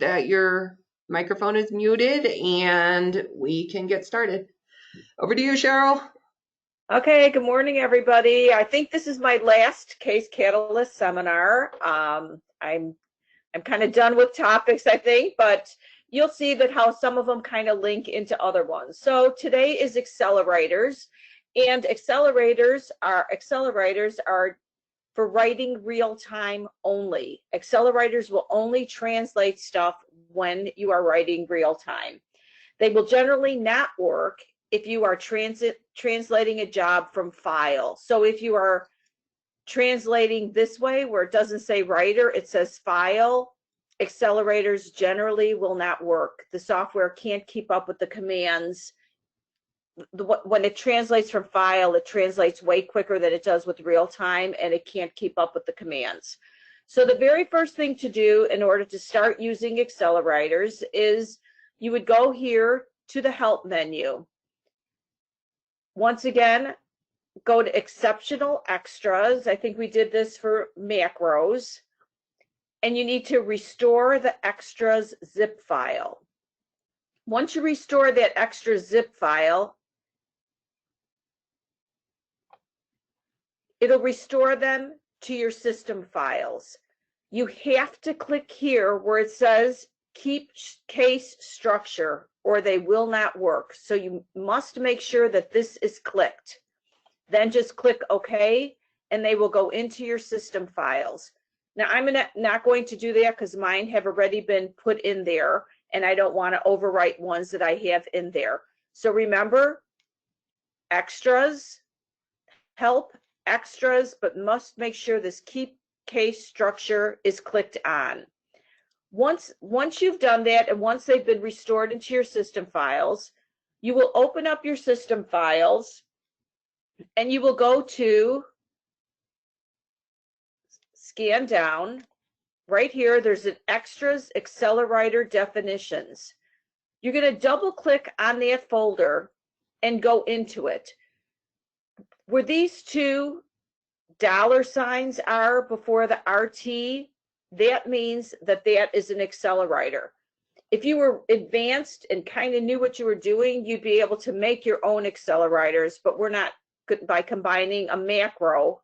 that your microphone is muted and we can get started. Over to you, Cheryl. Okay, good morning, everybody. I think this is my last Case Catalyst seminar. I'm kind of done with topics, I think, but you'll see that how some of them kind of link into other ones. So today is AccelerWriters, and AccelerWriters are for writing real time only. AccelerWriters will only translate stuff when you are writing real time. They will generally not work if you are translating a job from file. So if you are translating this way, where it doesn't say writer, it says file, AccelerWriters generally will not work. The software can't keep up with the commands. When it translates from file, it translates way quicker than it does with real time, and it can't keep up with the commands. So the very first thing to do in order to start using AccelerWriters is you would go here to the help menu. Once again, go to exceptional extras. I think we did this for macros. And you need to restore the extras zip file. Once you restore that extra zip file, it'll restore them to your system files. You have to click here where it says keep case structure, or they will not work. So you must make sure that this is clicked. Then just click OK, and they will go into your system files. Now, I'm not going to do that because mine have already been put in there, and I don't want to overwrite ones that I have in there. So remember, extras, help, extras, but must make sure this keep case structure is clicked on. Once you've done that, and once they've been restored into your system files, you will open up your system files, and you will go to scan down. Right here, there's an extras AccelerWriter Definitions. You're going to double click on that folder and go into it. Where these two $signs are before the RT, that means that is an AccelerWriter. If you were advanced and kind of knew what you were doing, you'd be able to make your own AccelerWriters, but we're not good by combining a macro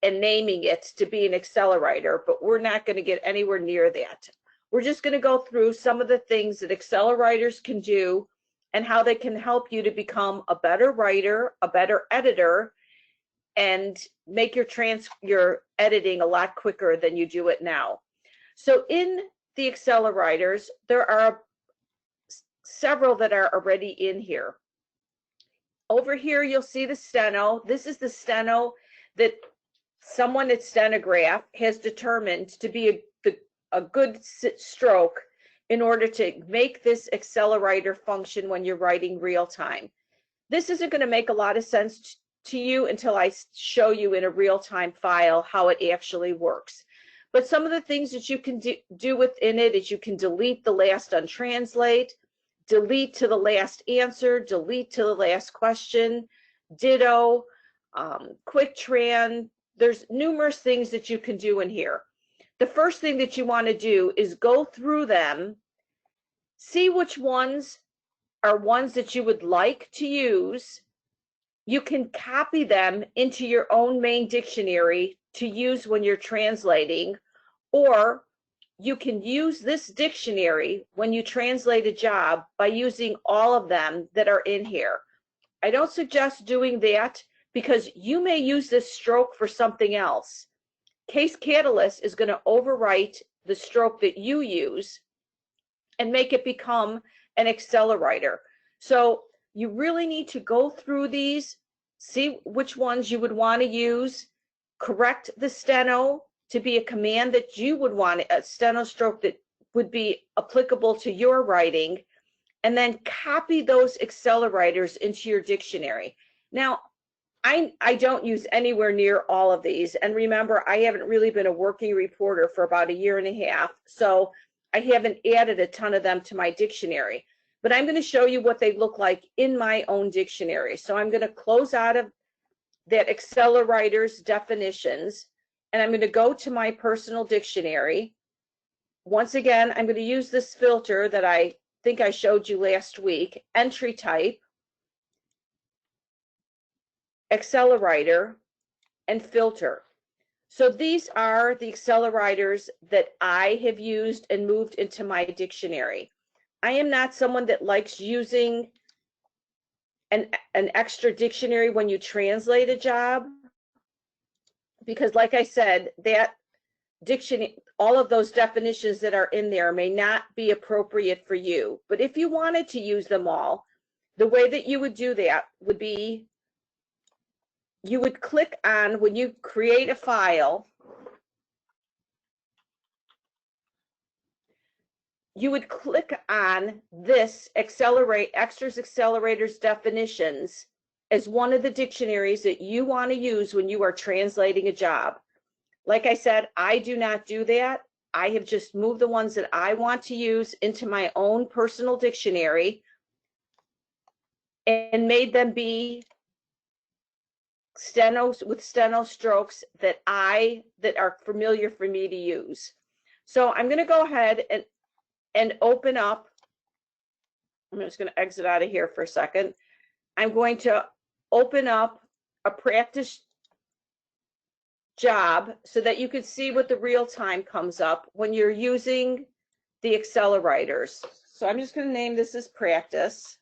and naming it to be an AccelerWriter, but we're not going to get anywhere near that. We're just going to go through some of the things that AccelerWriters can do and how they can help you to become a better writer, a better editor, and make your editing a lot quicker than you do it now. So in the AccelerWriters, there are several that are already in here. Over here, you'll see the steno. This is the steno that someone at Stenograph has determined to be a good stroke in order to make this AccelerWriter function when you're writing real time. This isn't going to make a lot of sense to you until I show you in a real-time file how it actually works. But some of the things that you can do within it is you can delete the last untranslate, delete to the last answer, delete to the last question, ditto, quick tran. There's numerous things that you can do in here. The first thing that you want to do is go through them, see which ones are ones that you would like to use. You can copy them into your own main dictionary to use when you're translating, or you can use this dictionary when you translate a job by using all of them that are in here. I don't suggest doing that because you may use this stroke for something else. Case Catalyst is going to overwrite the stroke that you use and make it become an AccelerWriter. So you really need to go through these, see which ones you would want to use, correct the steno to be a command that you would want, a steno stroke that would be applicable to your writing, and then copy those AccelerWriters into your dictionary. Now, I don't use anywhere near all of these, and remember, I haven't really been a working reporter for about 1.5 years, so I haven't added a ton of them to my dictionary. But I'm going to show you what they look like in my own dictionary. So I'm going to close out of that AccelerWriters Definitions, and I'm going to go to my personal dictionary. once again, I'm going to use this filter that I think I showed you last week, entry type, AccelerWriter, and filter. So these are the AccelerWriters that I have used and moved into my dictionary. I am not someone that likes using an extra dictionary when you translate a job, because like I said, that dictionary, all of those definitions that are in there may not be appropriate for you. But if you wanted to use them all, the way that you would do that would be, you would click on, when you create a file, you would click on this Extras Accelerators Definitions as one of the dictionaries that you want to use when you are translating a job. Like I said, I do not do that. I have just moved the ones that I want to use into my own personal dictionary and made them be with steno strokes that are familiar for me to use. So I'm going to go ahead and open up. I'm just going to exit out of here for a second. I'm going to open up a practice job so that you can see what the real time comes up when you're using the AccelerWriters. So I'm just going to name this as practice.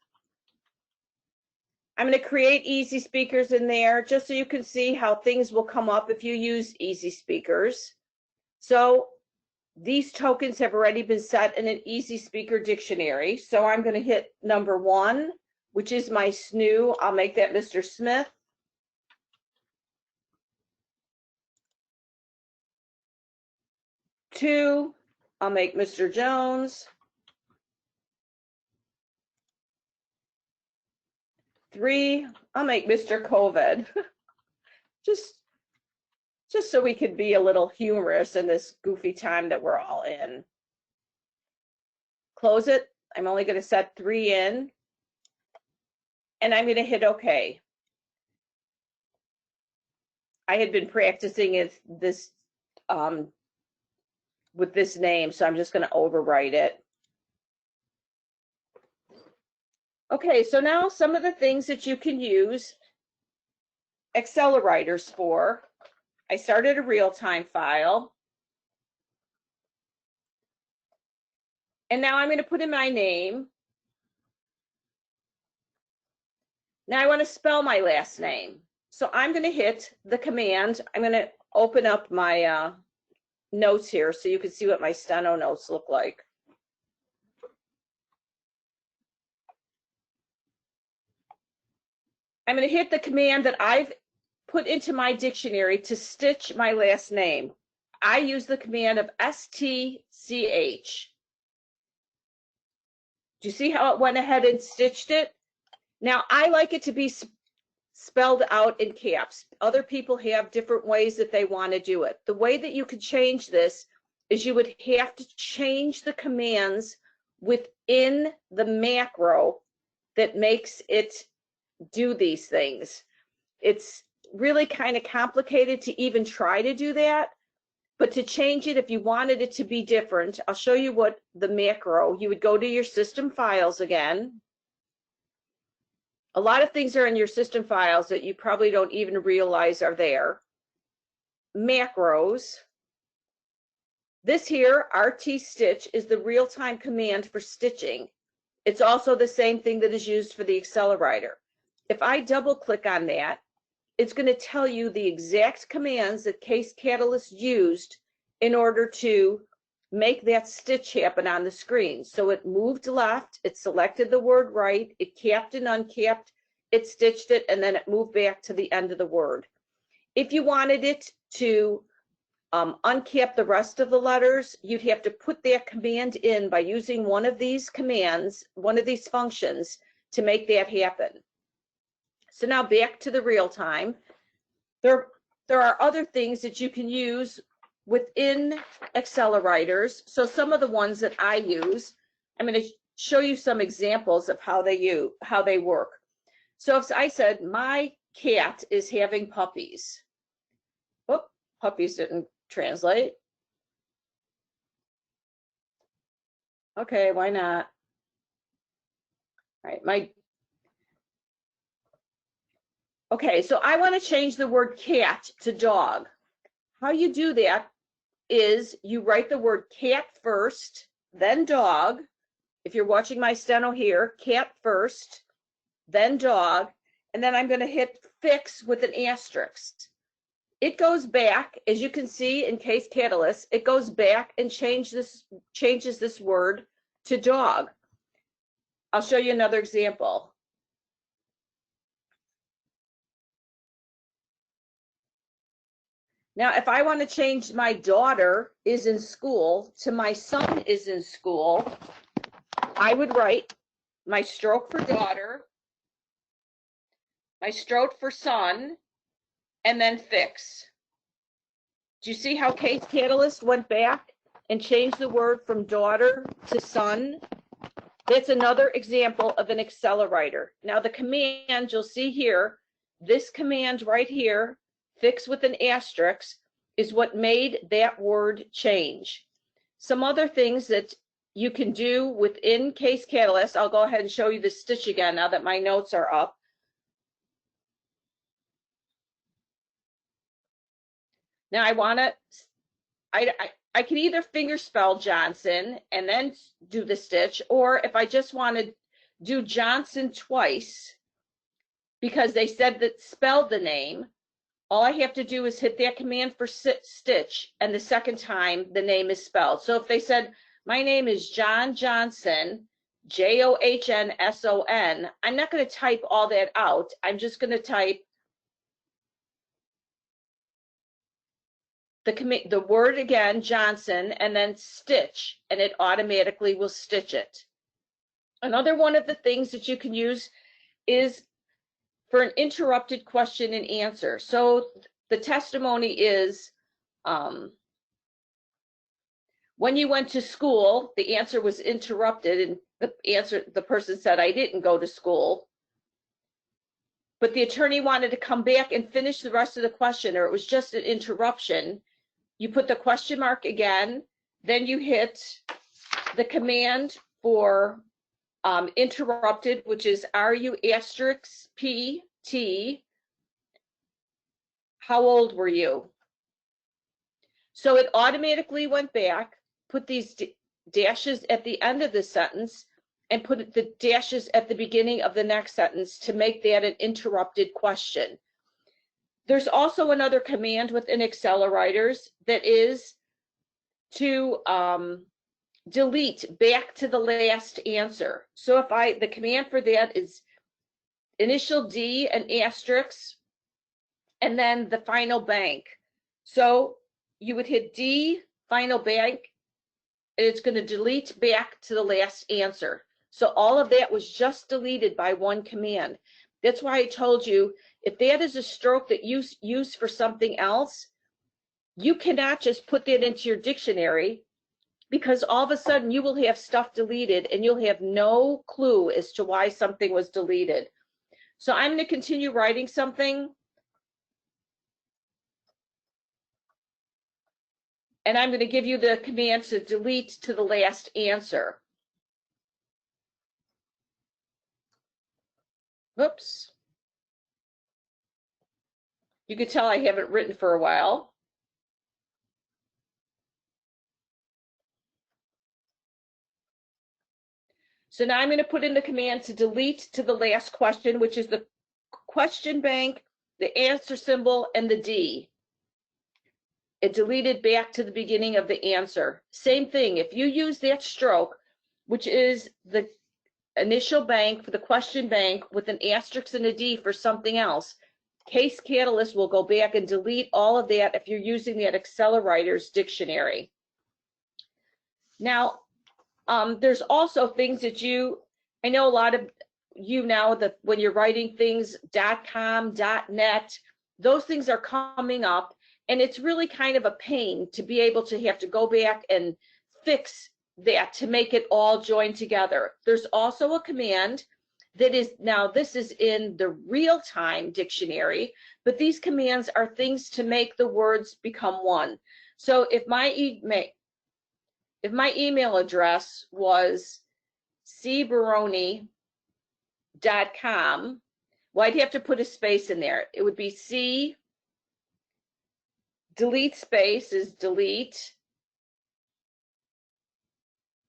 I'm going to create easy speakers in there just so you can see how things will come up if you use easy speakers. So these tokens have already been set in an easy speaker dictionary. So I'm going to hit number 1, which is my SNU. I'll make that Mr. Smith. 2, I'll make Mr. Jones. 3, I'll make Mr. COVID. just so we could be a little humorous in this goofy time that we're all in. Close it. I'm only going to set 3 in, and I'm going to hit OK. I had been practicing this with this name, so I'm just going to overwrite it. Okay, so now some of the things that you can use AccelerWriters for. I started a real-time file. And now I'm going to put in my name. Now I want to spell my last name. So I'm going to hit the command. I'm going to open up my notes here so you can see what my steno notes look like. I'm going to hit the command that I've put into my dictionary to stitch my last name. I use the command of STCH. Do you see how it went ahead and stitched it? Now, I like it to be spelled out in caps. Other people have different ways that they want to do it. The way that you could change this is you would have to change the commands within the macro that makes it do these things. It's really kind of complicated to even try to do that, but to change it, if you wanted it to be different, I'll show you what the macro, you would go to your system files again. A lot of things are in your system files that you probably don't even realize are there. Macros. This here, RT stitch, is the real-time command for stitching. It's also the same thing that is used for the AccelerWriter. If I double click on that, it's going to tell you the exact commands that Case Catalyst used in order to make that stitch happen on the screen. So it moved left, it selected the word right, it capped and uncapped, it stitched it, and then it moved back to the end of the word. If you wanted it to uncap the rest of the letters, you'd have to put that command in by using one of these commands, one of these functions, to make that happen. So now back to the real time. There are other things that you can use within AccelerWriters. So some of the ones that I use, I'm going to show you some examples of how they work. So if I said my cat is having puppies. Whoop, puppies didn't translate. Okay, why not? All right, okay, so I want to change the word cat to dog. How you do that is you write the word cat first, then dog. If you're watching my steno here, cat first, then dog, and then I'm going to hit fix with an asterisk. It goes back, as you can see in Case Catalyst, it goes back and changes this word to dog. I'll show you another example. Now, if I want to change my daughter is in school to my son is in school, I would write my stroke for daughter, my stroke for son, and then fix. Do you see how Case Catalyst went back and changed the word from daughter to son? That's another example of an AccelerWriter. Now the command you'll see here, this command right here, fix with an asterisk, is what made that word change. Some other things that you can do within Case Catalyst, I'll go ahead and show you the stitch again now that my notes are up. Now I can either finger spell Johnson and then do the stitch, or if I just want to do Johnson twice, because they said that spelled the name, all I have to do is hit that command for stitch, and the second time the name is spelled. So if they said, my name is John Johnson, Johnsson, I'm not going to type all that out. I'm just going to type the word again, Johnson, and then stitch, and it automatically will stitch it. Another one of the things that you can use is for an interrupted question and answer. So the testimony is, when you went to school, the answer was interrupted, and the person said, I didn't go to school. But the attorney wanted to come back and finish the rest of the question, or it was just an interruption. You put the question mark again, then you hit the command for interrupted, which is RU*PT. How old were you? So it automatically went back, put these dashes at the end of the sentence, and put the dashes at the beginning of the next sentence to make that an interrupted question. There's also another command within AccelerWriters that is to delete back to the last answer. So if the command for that is initial D and asterisk, and then the final blank. So you would hit D, final blank, and it's going to delete back to the last answer. So all of that was just deleted by one command. That's why I told you, if that is a stroke that you use for something else, you cannot just put that into your dictionary, because all of a sudden you will have stuff deleted and you'll have no clue as to why something was deleted. So I'm going to continue writing something. And I'm going to give you the command to delete to the last answer. Whoops. You can tell I haven't written for a while. So now I'm going to put in the command to delete to the last question, which is the question bank, the answer symbol, and the D. It deleted back to the beginning of the answer. Same thing, if you use that stroke, which is the initial bank for the question bank with an asterisk and a D for something else, Case Catalyst will go back and delete all of that if you're using that AccelerWriters dictionary. Now, there's also things that I know a lot of you now that when you're writing things, .com, .net, those things are coming up, and it's really kind of a pain to be able to have to go back and fix that to make it all join together. There's also a command that is, now this is in the real-time dictionary, but these commands are things to make the words become one. So if if my email address was cbaroni.com, well, I'd have to put a space in there. It would be C, delete space is delete.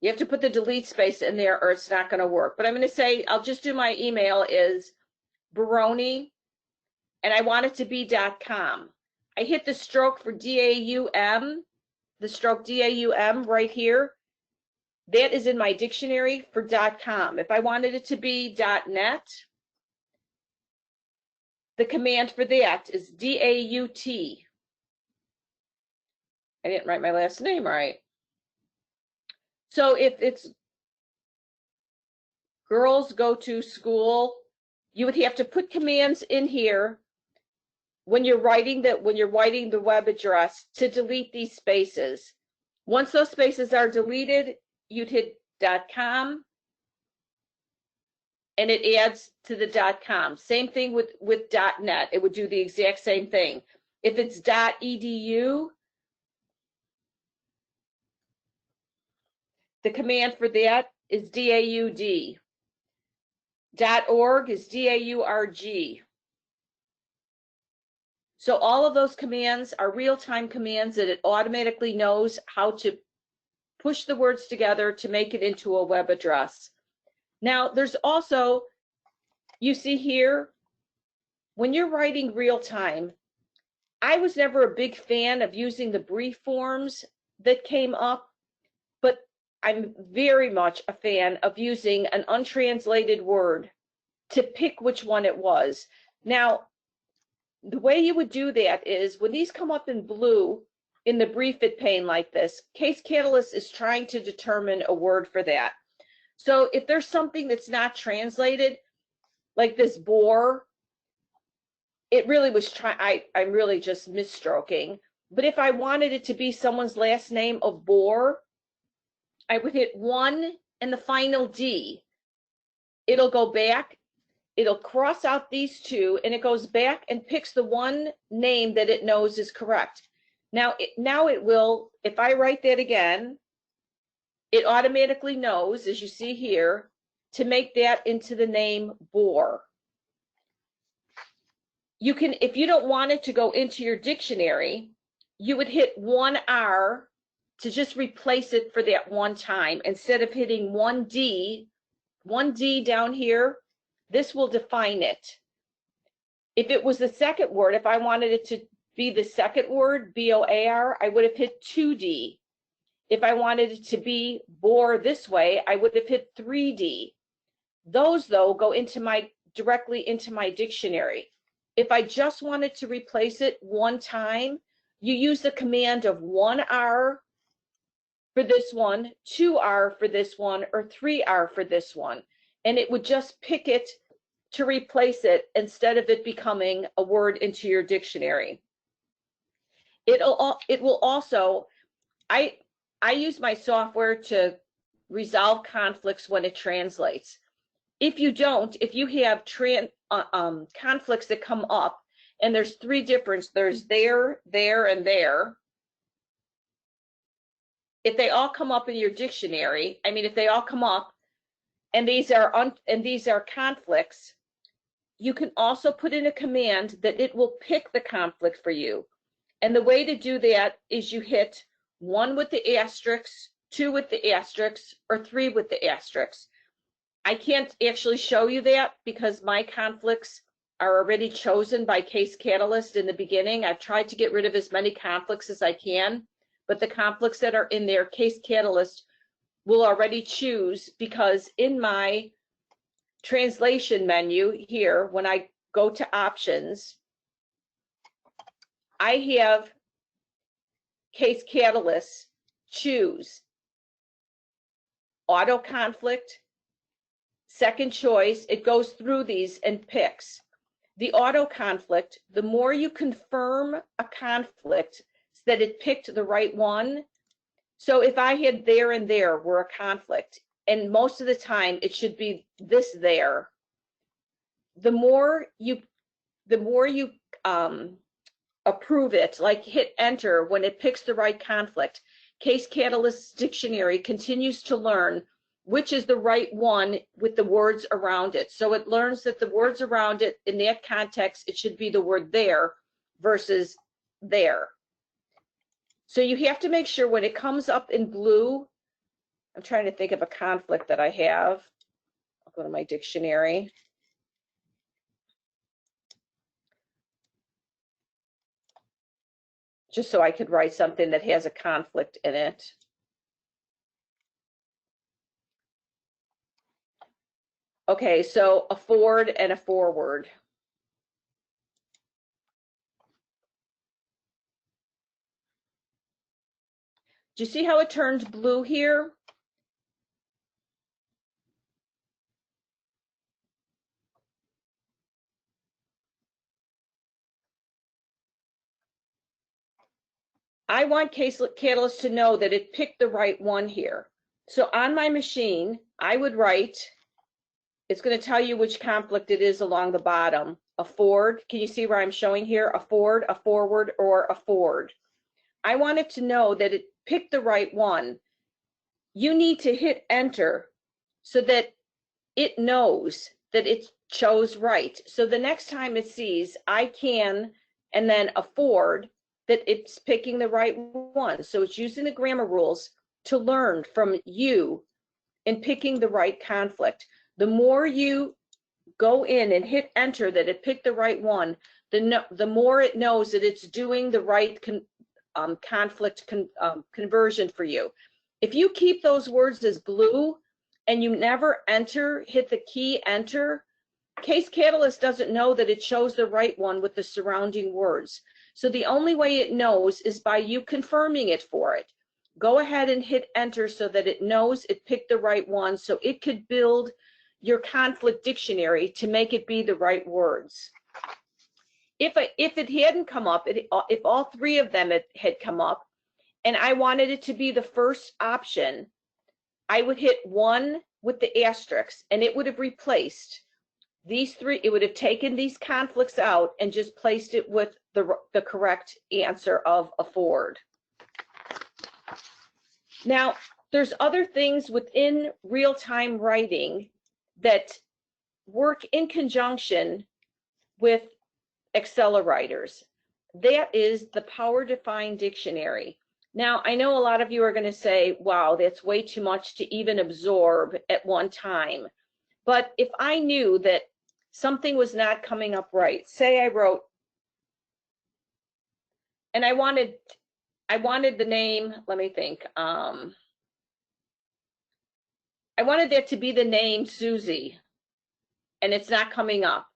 You have to put the delete space in there or it's not going to work. But I'm going to say, I'll just do my email is Baroni, and I want it to be .com. I hit the stroke for DAUM, the stroke DAUM right here. That is in my dictionary for .com. If I wanted it to be .net, the command for that is DAUT. I didn't write my last name right. So if it's girls go to school, you would have to put commands in here when you're writing the web address to delete these spaces. Once those spaces are deleted, you'd hit .com and it adds to the .com. Same thing with .net. It would do the exact same thing. If it's .edu, the command for that is DAUD. .org is DAURG. So all of those commands are real-time commands that it automatically knows how to push the words together to make it into a web address. Now, there's also, you see here, when you're writing real-time, I was never a big fan of using the brief forms that came up, but I'm very much a fan of using an untranslated word to pick which one it was. Now, the way you would do that is when these come up in blue in the brief it pane like this, Case Catalyst is trying to determine a word for that. So if there's something that's not translated, like this bore, it really was I'm really just misstroking. But if I wanted it to be someone's last name of Bohr, I would hit 1 and the final D. It'll go back, it'll cross out these two, and it goes back and picks the one name that it knows is correct. Now it will, if I write that again, it automatically knows, as you see here, to make that into the name Bohr. You can, if you don't want it to go into your dictionary, you would hit 1R to just replace it for that one time. Instead of hitting 1D down here, this will define it. If it was the second word, if I wanted it to be the second word, B-O-A-R, I would have hit 2D. If I wanted it to be Bohr this way, I would have hit 3D. Those, though, go directly into my dictionary. If I just wanted to replace it one time, you use the command of 1R for this one, 2R for this one, or 3R for this one. And it would just pick it to replace it instead of it becoming a word into your dictionary. It will also, I use my software to resolve conflicts when it translates. If you don't, if you have conflicts that come up, and there's three different, there's there, and there. If they all come up in your dictionary, I mean, if they all come up, and these are conflicts, you can also put in a command that it will pick the conflict for you. And the way to do that is you hit 1 with the asterisks, 2 with the asterisks, or 3 with the asterisks. I can't actually show you that because my conflicts are already chosen by Case Catalyst in the beginning. I've tried to get rid of as many conflicts as I can, but the conflicts that are in there, Case Catalyst will already choose, because in my translation menu here, when I go to options, I have Case Catalyst choose auto conflict, second choice. It goes through these and picks. The auto conflict, the more you confirm a conflict so that it picked the right one. So if I had there and there were a conflict, and most of the time it should be this there, the more you approve it, like hit enter when it picks the right conflict. Case Catalyst Dictionary continues to learn which is the right one with the words around it. So it learns that the words around it, in that context, it should be the word there versus there. So you have to make sure when it comes up in blue, I'm trying to think of a conflict that I have. I'll go to my dictionary. Just so I could write something that has a conflict in it. Okay, so a forward and a forward. Do you see how it turned blue here? I want Case Catalyst to know that it picked the right one here. So on my machine, I would write, it's going to tell you which conflict it is along the bottom. A forward, can you see where I'm showing here? A forward, a forward, or a forward. I want it to know that it picked the right one. You need to hit enter so that it knows that it chose right. So the next time it sees I can and then a forward, that it's picking the right one. So it's using the grammar rules to learn from you in picking the right conflict. The more you go in and hit enter that it picked the right one, the more it knows that it's doing the right conflict conversion for you. If you keep those words as blue and you never hit the key enter, Case Catalyst doesn't know that it chose the right one with the surrounding words. So the only way it knows is by you confirming it for it. Go ahead and hit enter so that it knows it picked the right one, so it could build your conflict dictionary to make it be the right words. If it hadn't come up, if all three of them had come up, and I wanted it to be the first option, I would hit 1 with the asterisk, and it would have replaced these three. It would have taken these conflicts out and just placed it with the correct answer of a forward. Now, there's other things within real-time writing that work in conjunction with AccelerWriters. That is the Power Defined Dictionary. Now, I know a lot of you are going to say, wow, that's way too much to even absorb at one time. But if I knew that something was not coming up right, say I wrote, and I wanted the name, let me think, I wanted that to be the name Susie, and it's not coming up.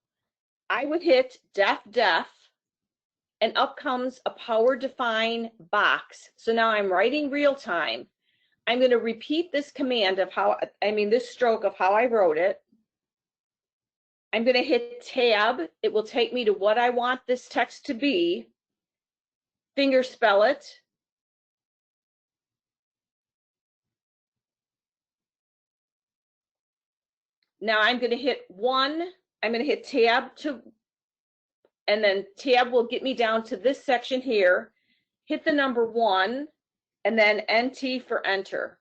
I would hit def, and up comes a power define box. So now I'm writing real time. I'm going to repeat this command of this stroke of how I wrote it. I'm going to hit tab. It will take me to what I want this text to be. Finger spell it. Now I'm going to hit 1. I'm going to hit tab and then tab will get me down to this section here. Hit the number 1 and then NT for enter.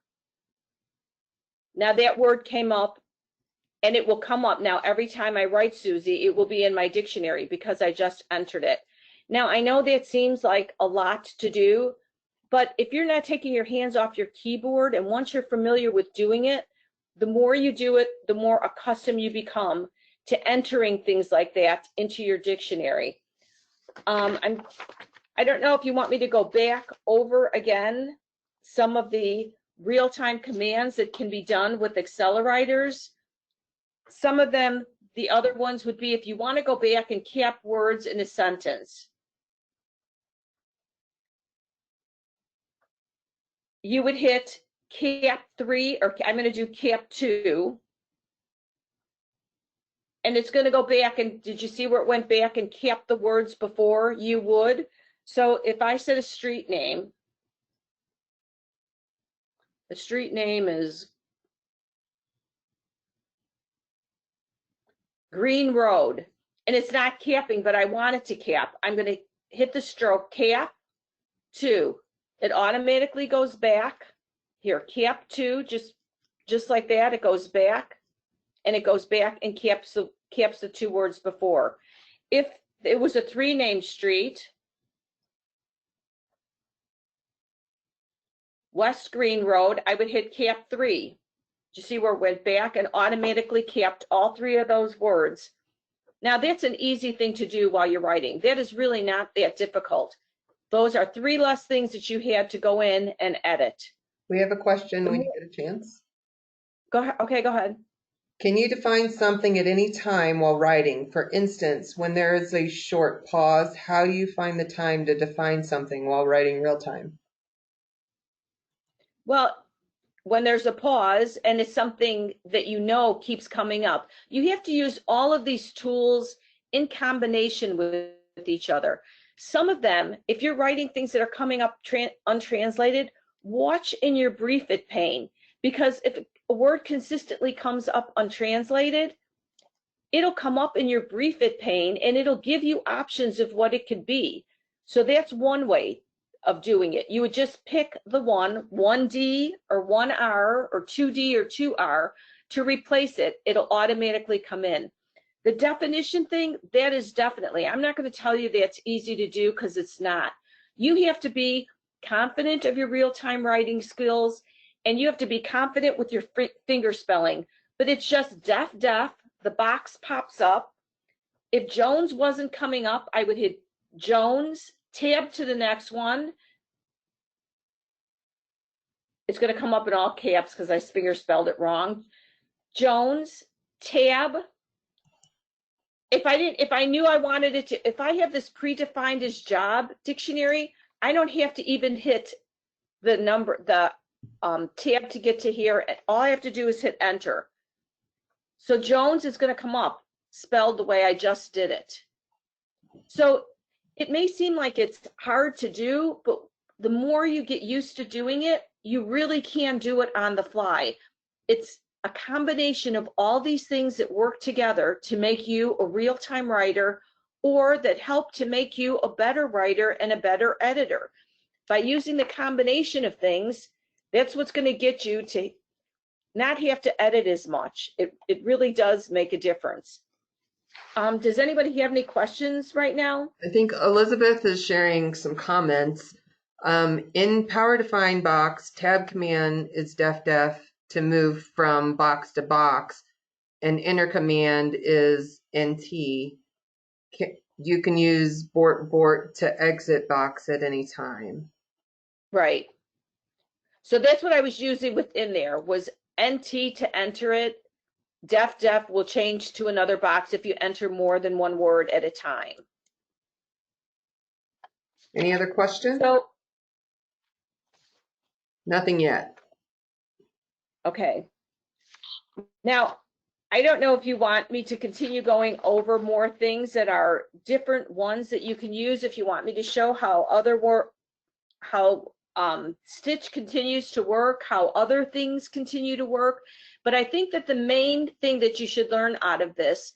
Now that word came up, and it will come up now every time I write Susie. It will be in my dictionary because I just entered it. Now I know that seems like a lot to do, but if you're not taking your hands off your keyboard, and once you're familiar with doing it, the more you do it, the more accustomed you become to entering things like that into your dictionary. I don't know if you want me to go back over again some of the real-time commands that can be done with AccelerWriters. Some of them, the other ones would be if you want to go back and cap words in a sentence. You would hit cap 3, or I'm going to do cap 2. And it's going to go back, and did you see where it went back and capped the words before you would? So if I said a street name, the street name is Green Road, and it's not capping, but I want it to cap. I'm going to hit the stroke, cap 2. It automatically goes back. Here, cap 2, just like that, it goes back, and it goes back and caps the 2 words before. If it was a 3-name street, West Green Road, I would hit cap 3. You see where it went back and automatically capped all 3 of those words. Now that's an easy thing to do while you're writing. That is really not that difficult. Those are 3 less things that you had to go in and edit. We have a question when you get a chance. Go ahead. Okay, go ahead. Can you define something at any time while writing? For instance, when there is a short pause, how do you find the time to define something while writing real time? Well, when there's a pause and it's something that you know keeps coming up, you have to use all of these tools in combination with each other. Some of them, if you're writing things that are coming up untranslated, watch in your brief it pane, because if a word consistently comes up untranslated, it'll come up in your brief it pane and it'll give you options of what it could be. So that's one way of doing it. You would just pick the 1D or 1R or 2D or 2R to replace it. It'll automatically come in. The definition thing, that is definitely, I'm not going to tell you that's easy to do because it's not. You have to be confident of your real-time writing skills, and you have to be confident with your finger spelling. But it's just def, the box pops up. If Jones wasn't coming up, I would hit Jones, tab to the next one. It's going to come up in all caps because I finger spelled it wrong. Jones, tab. If I knew I wanted it to, if I have this predefined as job dictionary, I don't have to even hit the number, the tab to get to here. All I have to do is hit enter. So Jones is going to come up spelled the way I just did it. So it may seem like it's hard to do, but the more you get used to doing it, you really can do it on the fly. It's a combination of all these things that work together to make you a real-time writer, or that help to make you a better writer and a better editor. By using the combination of things, that's what's going to get you to not have to edit as much. It really does make a difference. Does anybody have any questions right now? I think Elizabeth is sharing some comments. In Power Define box, tab command is def to move from box to box, and enter command is NT. You can use bort to exit box at any time. Right. So that's what I was using within there, was NT to enter it. Def will change to another box if you enter more than one word at a time. Any other questions? So, nothing yet. Okay. Now, I don't know if you want me to continue going over more things that are different ones that you can use. If you want me to show how Stitch continues to work, how other things continue to work. But I think that the main thing that you should learn out of this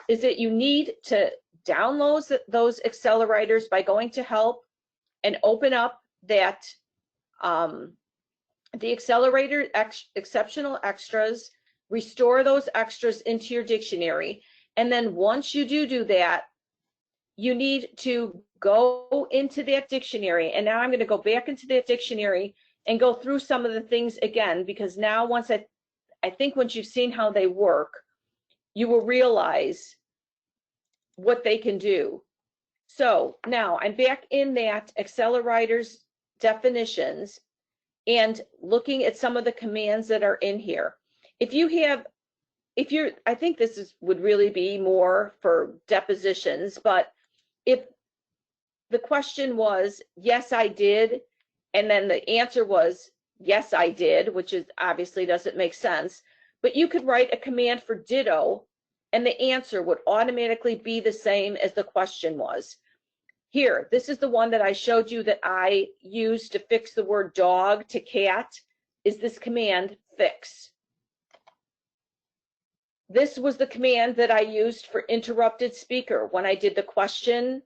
is that you need to download those AccelerWriters by going to help and open up that the Accelerator exceptional extras, restore those extras into your dictionary. And then once you do that, you need to go into that dictionary. And now I'm going to go back into that dictionary and go through some of the things again, because now once I think once you've seen how they work, you will realize what they can do. So now I'm back in that AccelerWriters definitions and looking at some of the commands that are in here. I think this would really be more for depositions, but if the question was, yes, I did, and then the answer was, yes, I did, which is obviously doesn't make sense, but you could write a command for ditto, and the answer would automatically be the same as the question was. Here, this is the one that I showed you that I used to fix the word dog to cat, is this command, fix. This was the command that I used for interrupted speaker when I did the question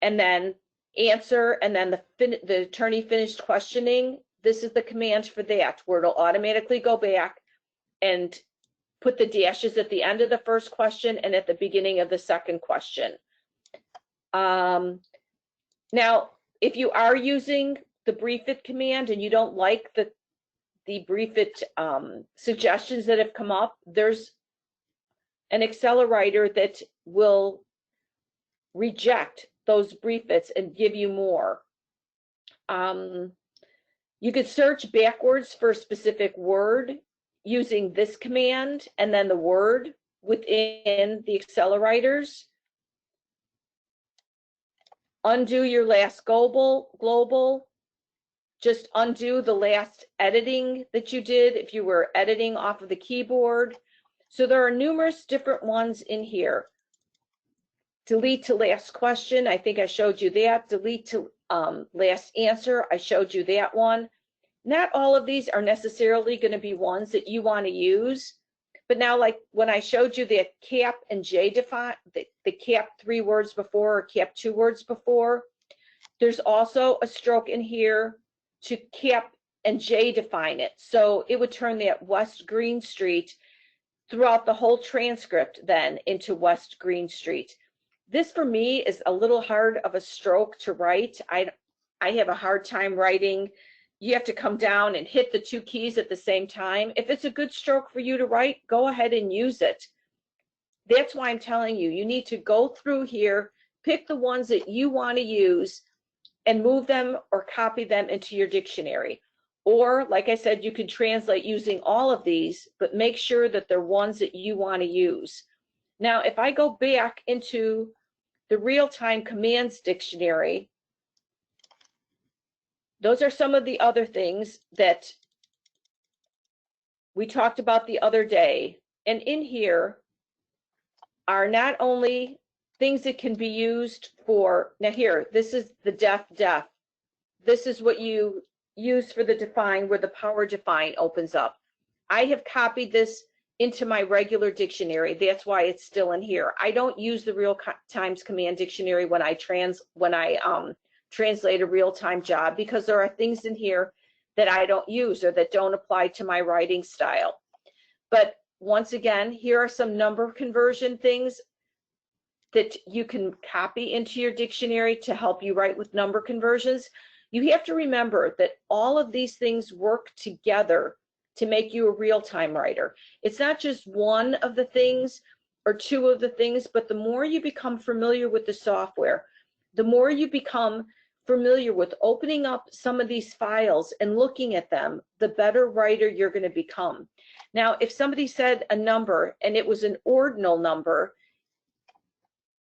and then answer and then the attorney finished questioning, this is the command for that, where it'll automatically go back and put the dashes at the end of the first question and at the beginning of the second question. Now, if you are using the brief it command and you don't like the brief it suggestions that have come up, there's an AccelerWriter that will reject those brief its and give you more. You could search backwards for a specific word using this command and then the word within the AccelerWriters. Undo your last global. Just undo the last editing that you did if you were editing off of the keyboard. So there are numerous different ones in here. Delete to last question, I think I showed you that. Delete to last answer, I showed you that one. Not all of these are necessarily going to be ones that you want to use. But now, like when I showed you the cap and J define, the cap 3 words before or cap 2 words before, there's also a stroke in here to cap and J define it. So it would turn that West Green Street throughout the whole transcript then into West Green Street. This for me is a little hard of a stroke to write. I have a hard time writing. You have to come down and hit the 2 keys at the same time. If it's a good stroke for you to write, go ahead and use it. That's why I'm telling you, you need to go through here, pick the ones that you want to use, and move them or copy them into your dictionary. Or, like I said, you can translate using all of these, but make sure that they're ones that you want to use. Now, if I go back into the real-time commands dictionary, those are some of the other things that we talked about the other day. And in here are not only things that can be used for, now here, this is the def. This is what you use for the define, where the power define opens up. I have copied this into my regular dictionary. That's why it's still in here. I don't use the real times command dictionary when I translate a real-time job, because there are things in here that I don't use or that don't apply to my writing style. But once again, here are some number conversion things that you can copy into your dictionary to help you write with number conversions. You have to remember that all of these things work together to make you a real-time writer. It's not just one of the things or 2 of the things, but the more you become familiar with the software, the more you become familiar with opening up some of these files and looking at them, the better writer you're going to become. Now, if somebody said a number and it was an ordinal number,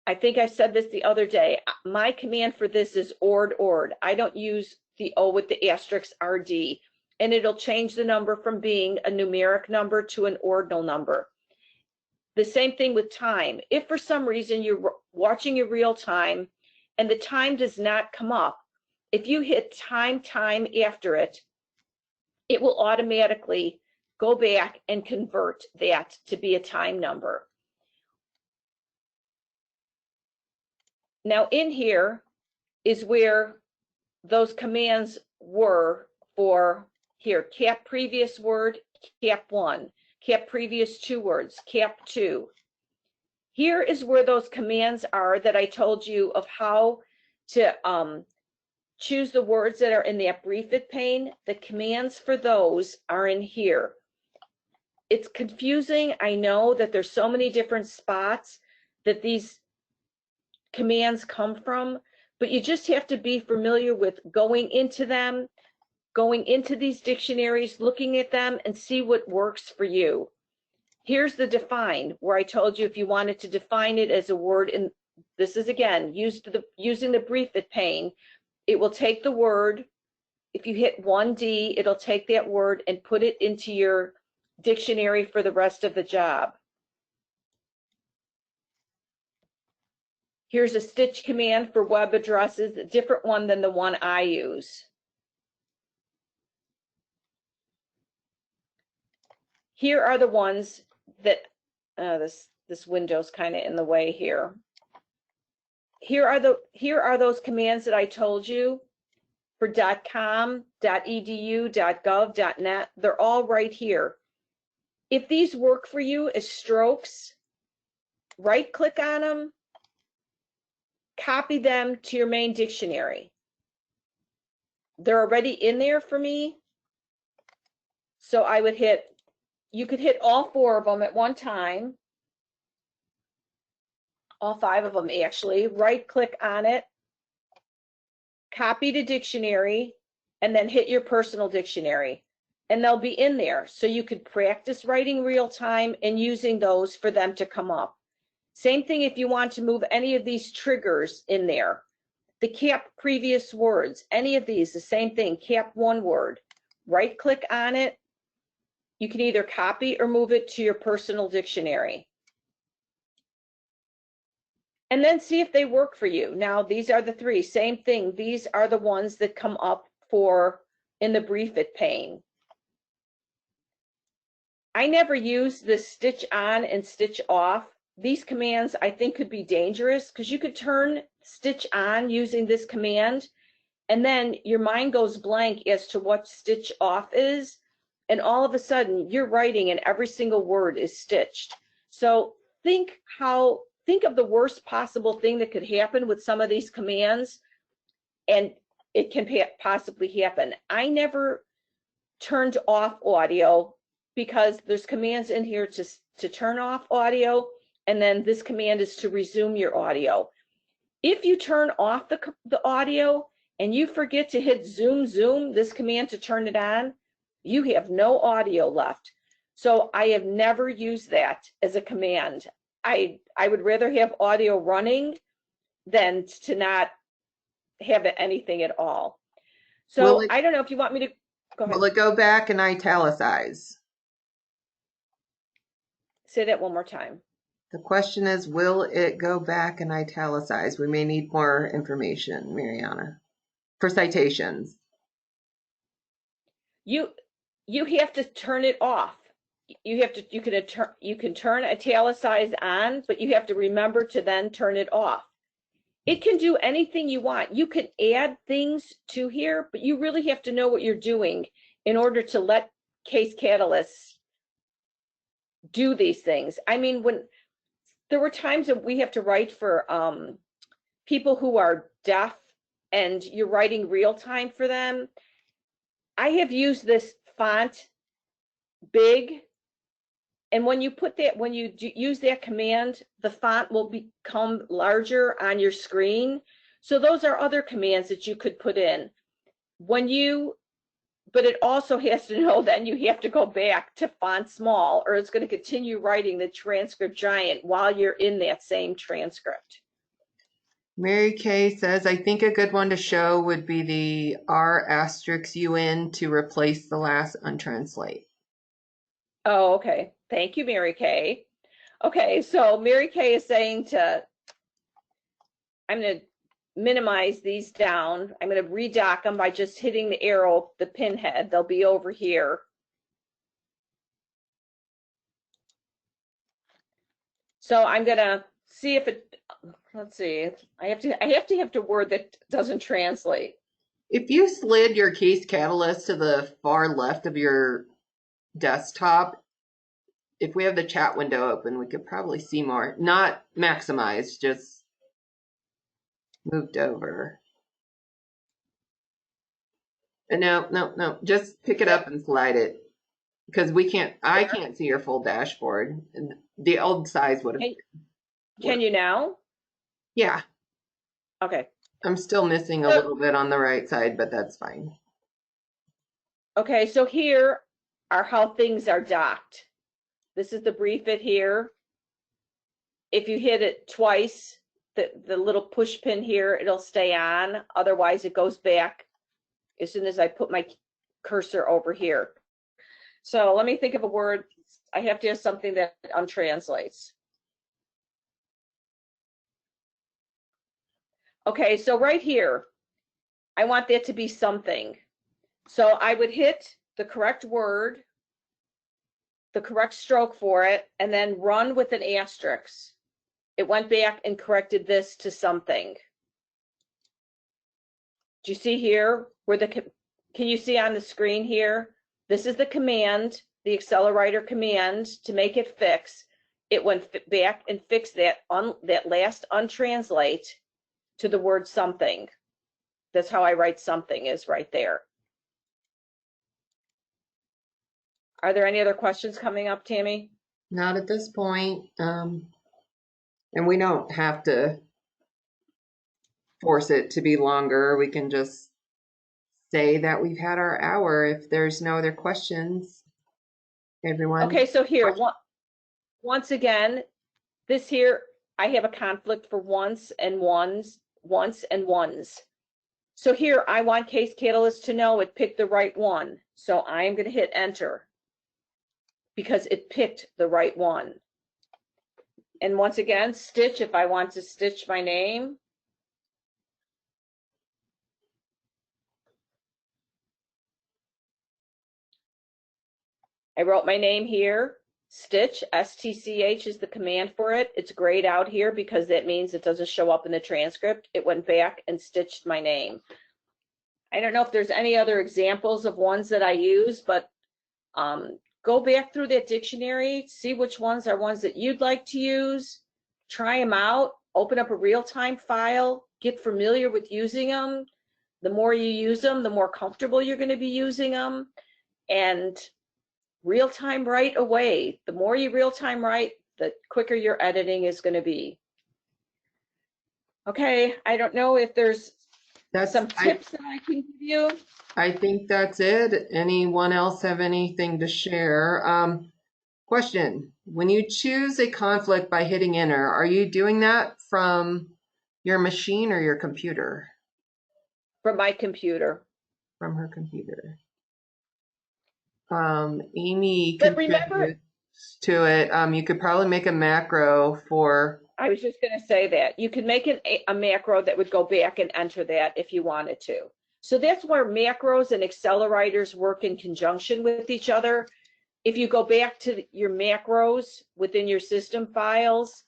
I think I said this the other day, my command for this is ord. I don't use the O with the asterisk RD, and it'll change the number from being a numeric number to an ordinal number. The same thing with time. If for some reason you're watching your real time and the time does not come up, if you hit time after it, it will automatically go back and convert that to be a time number. Now in here is where those commands were for here, cap previous word, cap 1, cap previous 2 words, cap 2. Here is where those commands are that I told you of how to choose the words that are in that brief it pane. The commands for those are in here. It's confusing. I know that there's so many different spots that these commands come from, but you just have to be familiar with going into them, going into these dictionaries, looking at them, and see what works for you. Here's the define, where I told you if you wanted to define it as a word, and this is again using the brief it pane, it will take the word. If you hit 1D, it'll take that word and put it into your dictionary for the rest of the job. Here's a stitch command for web addresses, a different one than the one I use. Here are the ones that, this window's kind of in the way here. here are those commands that I told you for .com, .edu, .gov, .net. They're all right here. If these work for you as strokes, right-click on them, copy them to your main dictionary. They're already in there for me. So I would hit, you could hit all 4 of them at one time. All 5 of them actually. Right-click on it, copy to dictionary, and then hit your personal dictionary. And they'll be in there. So you could practice writing real time and using those for them to come up. Same thing if you want to move any of these triggers in there. The cap previous words, any of these, the same thing, cap one word. Right click on it. You can either copy or move it to your personal dictionary. And then see if they work for you. Now, these are the 3, same thing. These are the ones that come up for in the brief it pane. I never use this stitch on and stitch off. These commands I think could be dangerous because you could turn stitch on using this command and then your mind goes blank as to what stitch off is, and all of a sudden you're writing and every single word is stitched. So think of the worst possible thing that could happen with some of these commands, and it can possibly happen. I never turned off audio because there's commands in here to turn off audio, and then this command is to resume your audio. If you turn off the audio and you forget to hit zoom, this command to turn it on, you have no audio left. So I have never used that as a command. I would rather have audio running than to not have anything at all. So I don't know if you want me to go ahead. Will it go back and italicize? Say that one more time. The question is, will it go back and italicize? We may need more information, Mariana, for citations. You have to turn it off. You can turn italicize on, but you have to remember to then turn it off. It can do anything you want. You can add things to here, but you really have to know what you're doing in order to let case catalysts do these things. I mean, when there were times that we have to write for people who are deaf and you're writing real time for them, I have used this font big, and when you use that command, the font will become larger on your screen. So those are other commands that you could put in. But it also has to know then you have to go back to font small, or it's going to continue writing the transcript giant while you're in that same transcript. Mary Kay says, I think a good one to show would be the R*UN to replace the last untranslate. Oh, okay. Thank you, Mary Kay. Okay, so Mary Kay is saying I'm going to minimize these down. I'm going to redock them by just hitting the arrow, the pinhead. They'll be over here. So I'm going to see if it, let's see, I have to have the word that doesn't translate. If you slid your case catalyst to the far left of your desktop, if we have the chat window open, we could probably see more. Not maximized, just moved over. No, just pick it up and slide it, because I can't see your full dashboard. The old size would have. Can you now? Yeah. Okay. I'm still missing a little bit on the right side, but that's fine. Okay, so here are how things are docked. This is the brief it here. If you hit it twice, the little push pin here, it'll stay on. Otherwise, it goes back as soon as I put my cursor over here. So let me think of a word. I have to have something that untranslates. Okay, so right here, I want that to be something. So I would hit the correct word, the correct stroke for it, and then run with an asterisk. It went back and corrected this to something. Do you see here where can you see on the screen here? This is the command, the AccelerWriter command to make it fix. It went back and fixed that last untranslate to the word something. That's how I write something, is right there. Are there any other questions coming up, Tammy? Not at this point. And we don't have to force it to be longer. We can just say that we've had our hour if there's no other questions. Everyone? Okay, so here, once again, this here, I have a conflict for once and ones. So here, I want Case Catalyst to know it picked the right one. So I am going to hit enter because it picked the right one. And once again, stitch if I want to stitch my name. I wrote my name here. Stitch, STCH is the command for it. It's grayed out here because that means it doesn't show up in the transcript. It went back and stitched my name. I don't know if there's any other examples of ones that I use, but go back through that dictionary, see which ones are ones that you'd like to use, try them out, open up a real-time file, get familiar with using them. The more you use them, the more comfortable you're going to be using them. And real-time right away. The more you real-time write, the quicker your editing is going to be. Okay, I don't know if there's some tips that I can give you. I think that's it. Anyone else have anything to share? Question, when you choose a conflict by hitting enter, are you doing that from your machine or your computer? From my computer. From her computer. Amy but remember to it. You could probably make a macro for. I was just going to say that you could make a macro that would go back and enter that if you wanted to. So that's where macros and AccelerWriters work in conjunction with each other. If you go back to your macros within your system files,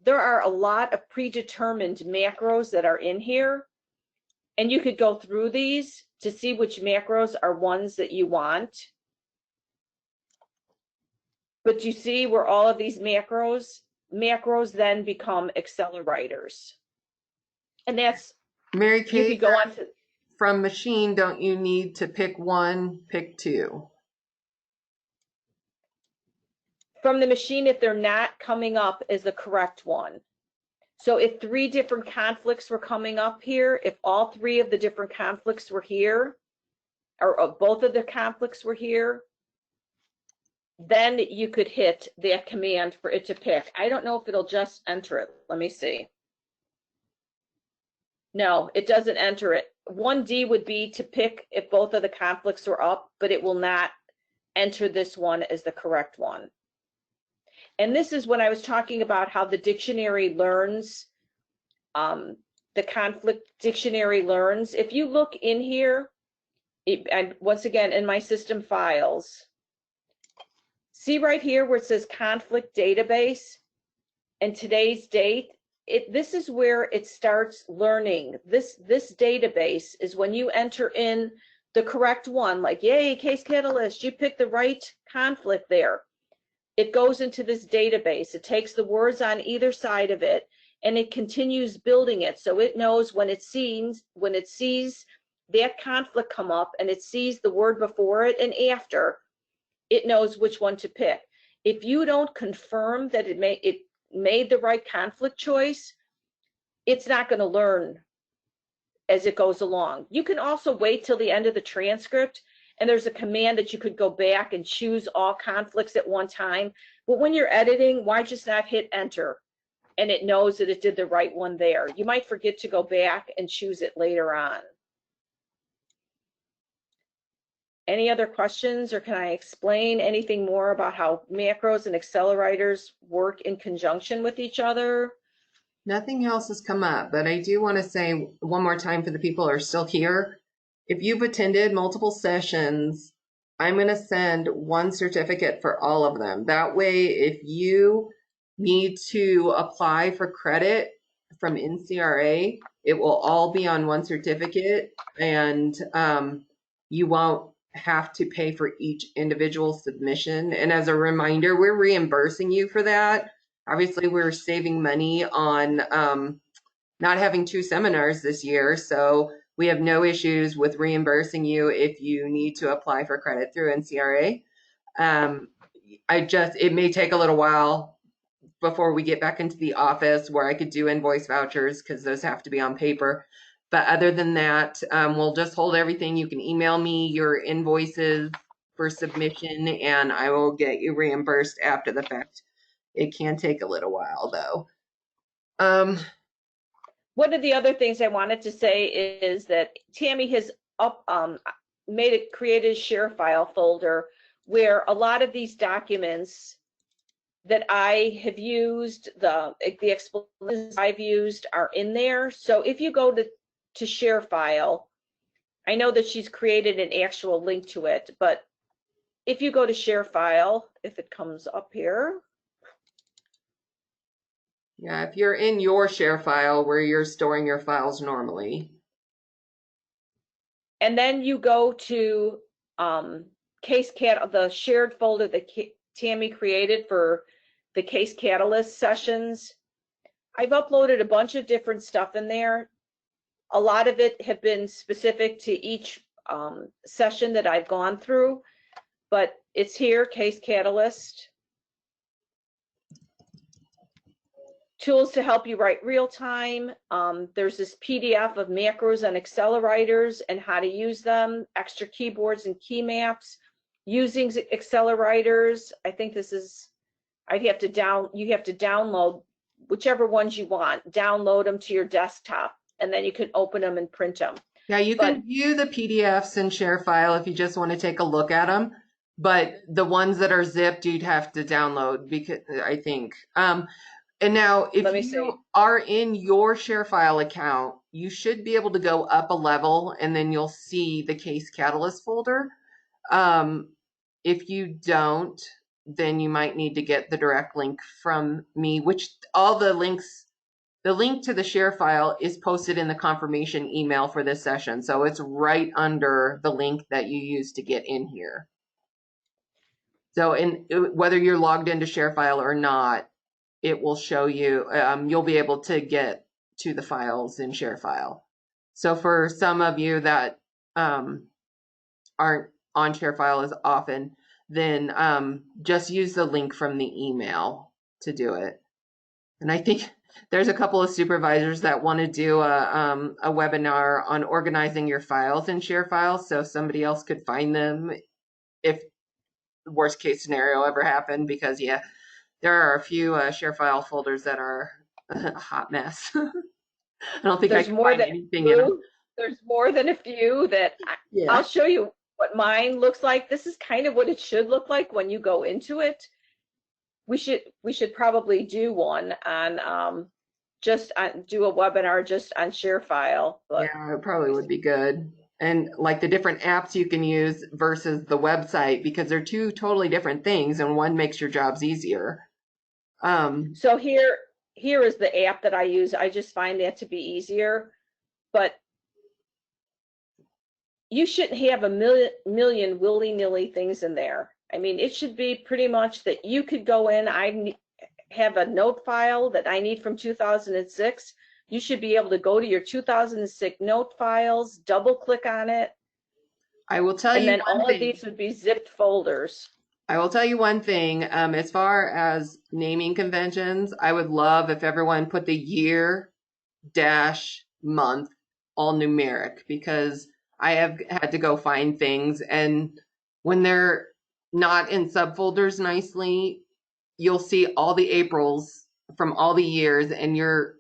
there are a lot of predetermined macros that are in here. And you could go through these to see which macros are ones that you want. But you see where all of these macros then become AccelerWriters. And that's, Mary Kay, you could go on to. From machine, don't you need to pick one, pick two? From the machine, if they're not coming up as the correct one. So if 3 different conflicts were coming up here, if all 3 of the different conflicts were here, or both of the conflicts were here, then you could hit that command for it to pick. I don't know if it'll just enter it. Let me see. No, it doesn't enter it. 1D would be to pick if both of the conflicts were up, but it will not enter this one as the correct one. And this is when I was talking about how the dictionary learns, the conflict dictionary learns. If you look in here, and once again, in my system files, see right here where it says conflict database and today's date, this is where it starts learning. This database is when you enter in the correct one, like, yay, Case Catalyst, you picked the right conflict there. It goes into this database. It takes the words on either side of it and it continues building it. So it knows when it sees that conflict come up and it sees the word before it and after, it knows which one to pick. If you don't confirm that it made the right conflict choice, it's not going to learn as it goes along. You can also wait till the end of the transcript, and there's a command that you could go back and choose all conflicts at one time. But when you're editing, why just not hit enter? And it knows that it did the right one there. You might forget to go back and choose it later on. Any other questions, or can I explain anything more about how macros and AccelerWriters work in conjunction with each other? Nothing else has come up, but I do want to say one more time for the people who are still here. If you've attended multiple sessions, I'm going to send one certificate for all of them. That way, if you need to apply for credit from NCRA, it will all be on one certificate, and you won't have to pay for each individual submission. And as a reminder, we're reimbursing you for that. Obviously, we're saving money on not having 2 seminars this year, so we have no issues with reimbursing you if you need to apply for credit through NCRA. It may take a little while before we get back into the office where I could do invoice vouchers because those have to be on paper. But other than that, we'll just hold everything. You can email me your invoices for submission and I will get you reimbursed after the fact. It can take a little while though. One of the other things I wanted to say is that Tammy has created a share file folder where a lot of these documents that I have used, the explanations I've used are in there. So if you go to share file, I know that she's created an actual link to it, but if you go to share file, if it comes up here. Yeah, if you're in your share file where you're storing your files normally. And then you go to the shared folder that Tammy created for the Case Catalyst sessions. I've uploaded a bunch of different stuff in there. A lot of it have been specific to each session that I've gone through, but it's here, Case Catalyst. Tools to help you write real time. There's this PDF of macros and AccelerWriters and how to use them, extra keyboards and key maps, using AccelerWriters. I think this is, you have to download whichever ones you want, download them to your desktop, and then you can open them and print them. Yeah, you can view the PDFs in share file if you just want to take a look at them, but the ones that are zipped, you'd have to download because I think. And now if you are in your share file account, you should be able to go up a level and then you'll see the Case Catalyst folder. If you don't, then you might need to get the direct link from me, which all the links, the link to the share file is posted in the confirmation email for this session. So it's right under the link that you use to get in here. So whether you're logged into share file or not, it will show you, you'll be able to get to the files in share file. So for some of you that aren't on share file as often, then just use the link from the email to do it. And I think there's a couple of supervisors that want to do a webinar on organizing your files in share files so somebody else could find them if the worst case scenario ever happened, because yeah, there are a few share file folders that are a hot mess. I don't think I can find anything in them. There's more than a few that I'll show you what mine looks like. This is kind of what it should look like when you go into it. We should probably do one on do a webinar just on share file. But yeah, it probably would be good. And like the different apps you can use versus the website, because they're two totally different things and one makes your jobs easier. So here is the app that I use. I just find that to be easier, but you shouldn't have a million willy-nilly things in there. I mean, it should be pretty much that you could go in, I have a note file that I need from 2006. You should be able to go to your 2006 note files, double click on it. I will tell you, and then all of these would be zipped folders. I will tell you one thing, as far as naming conventions, I would love if everyone put the year dash month all numeric, because I have had to go find things, and when they're not in subfolders nicely, you'll see all the Aprils from all the years, and you're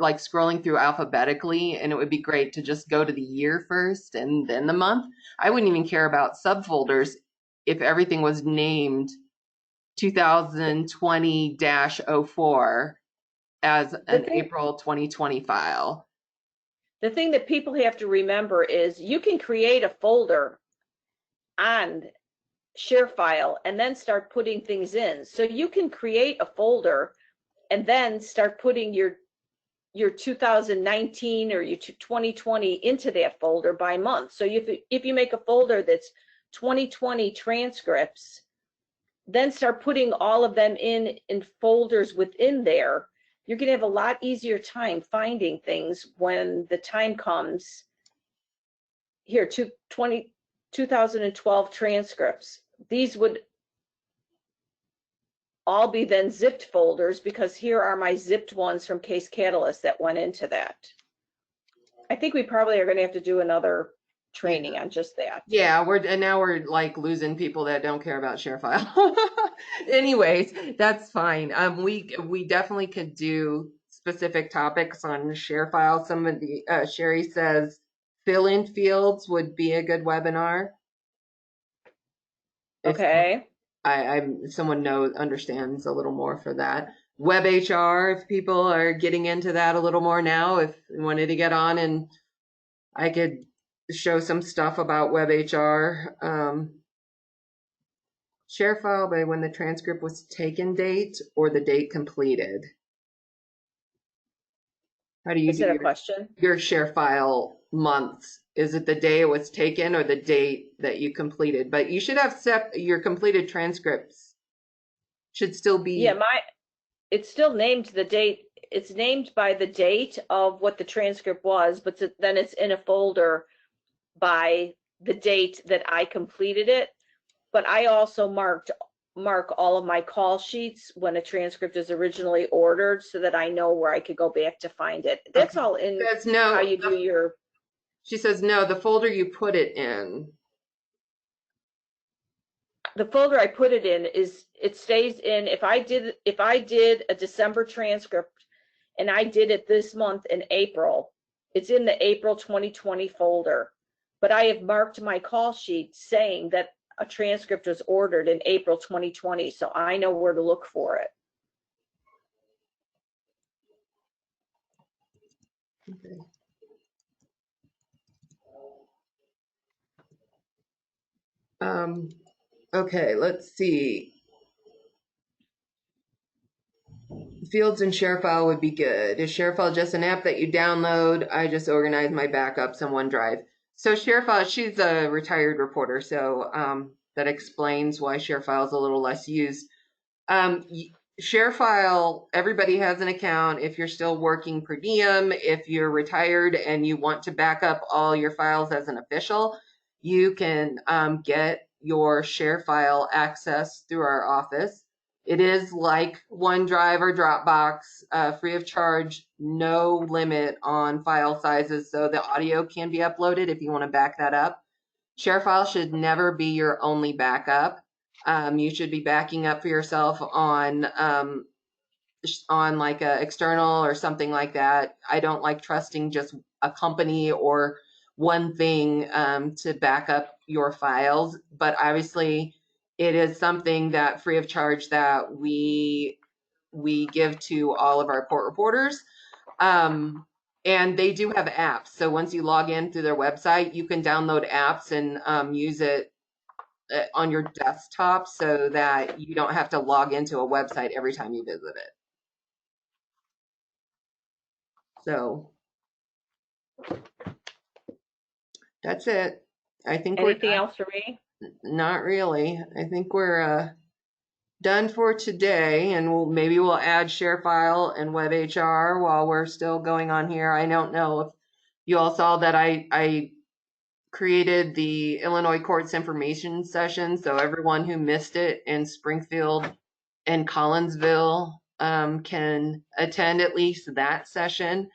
like scrolling through alphabetically, and it would be great to just go to the year first and then the month. I wouldn't even care about subfolders if everything was named 2020-04 as an April 2020 file. The thing that people have to remember is you can create a folder on share file and then start putting things in. So you can create a folder and then start putting your 2019 or your 2020 into that folder by month. So if you make a folder that's 2020 transcripts, then start putting all of them in folders within there, you're going to have a lot easier time finding things when the time comes. Here, 2012 transcripts. These would all be then zipped folders because here are my zipped ones from Case Catalyst that went into that. I think we probably are going to have to do another training on just that. Yeah, now we're like losing people that don't care about ShareFile. Anyways, that's fine. We definitely could do specific topics on ShareFile. Some of the Sherry says fill-in fields would be a good webinar. Okay. Someone understands a little more for that. Web HR, if people are getting into that a little more now, if you wanted to get on, and I could show some stuff about web HR. Share file by when the transcript was taken date or the date completed. How do you do your share file months? Is it the day it was taken or the date that you completed? But you should have your completed transcripts should still be. Yeah, it's still named the date. It's named by the date of what the transcript was, but then it's in a folder by the date that I completed it. But I also mark all of my call sheets when a transcript is originally ordered so that I know where I could go back to find it. That's all in how you do your. She says, no, the folder you put it in. The folder I put it in it stays in. If I did a December transcript and I did it this month in April, it's in the April 2020 folder. But I have marked my call sheet saying that a transcript was ordered in April 2020, so I know where to look for it. Okay. Okay, let's see. Fields and ShareFile would be good. Is ShareFile just an app that you download? I just organize my backups in OneDrive. So ShareFile, she's a retired reporter, so that explains why ShareFile is a little less used. ShareFile, everybody has an account. If you're still working per diem, if you're retired and you want to back up all your files as an official, you can get your ShareFile access through our office. It is like OneDrive or Dropbox, free of charge, no limit on file sizes, so the audio can be uploaded if you want to back that up. ShareFile should never be your only backup. You should be backing up for yourself on like a external or something like that. I don't like trusting just a company or one thing to back up your files, but obviously it is something that free of charge that we give to all of our port reporters. And they do have apps. So once you log in through their website, you can download apps and use it on your desktop so that you don't have to log into a website every time you visit it. So that's it. I think anything else for me? Not really. I think we're done for today, and maybe we'll add ShareFile and Web HR while we're still going on here. I don't know if you all saw that I created the Illinois Courts Information Session, so everyone who missed it in Springfield and Collinsville can attend at least that session.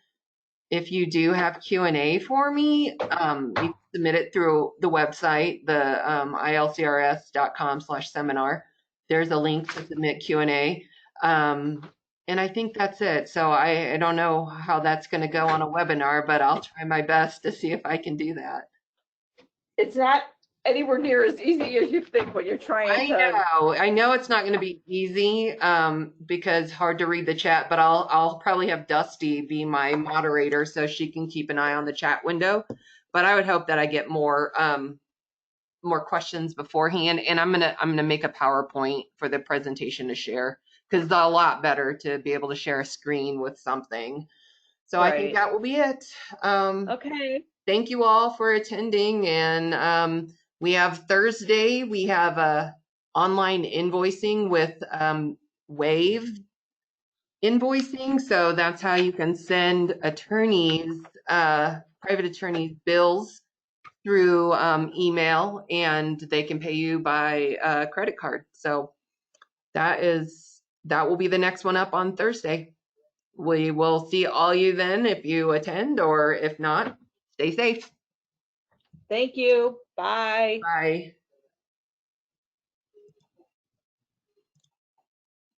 If you do have Q&A for me, you can submit it through the website, the ilcrs.com/seminar. There's a link to submit Q&A. And I think that's it. So I don't know how that's going to go on a webinar, but I'll try my best to see if I can do that. It's not anywhere near as easy as you think when you're trying I know it's not going to be easy because hard to read the chat, but I'll probably have Dusty be my moderator so she can keep an eye on the chat window. But I would hope that I get more more questions beforehand, and I'm gonna make a PowerPoint for the presentation to share, because it's a lot better to be able to share a screen with something. So I think Right. that will be it. Okay. Thank you all for attending, and we have Thursday, we have a online invoicing with Wave invoicing. So that's how you can send attorneys, private attorneys bills through email, and they can pay you by credit card. So that will be the next one up on Thursday. We will see all you then if you attend, or if not, stay safe. Thank you. Bye. Bye.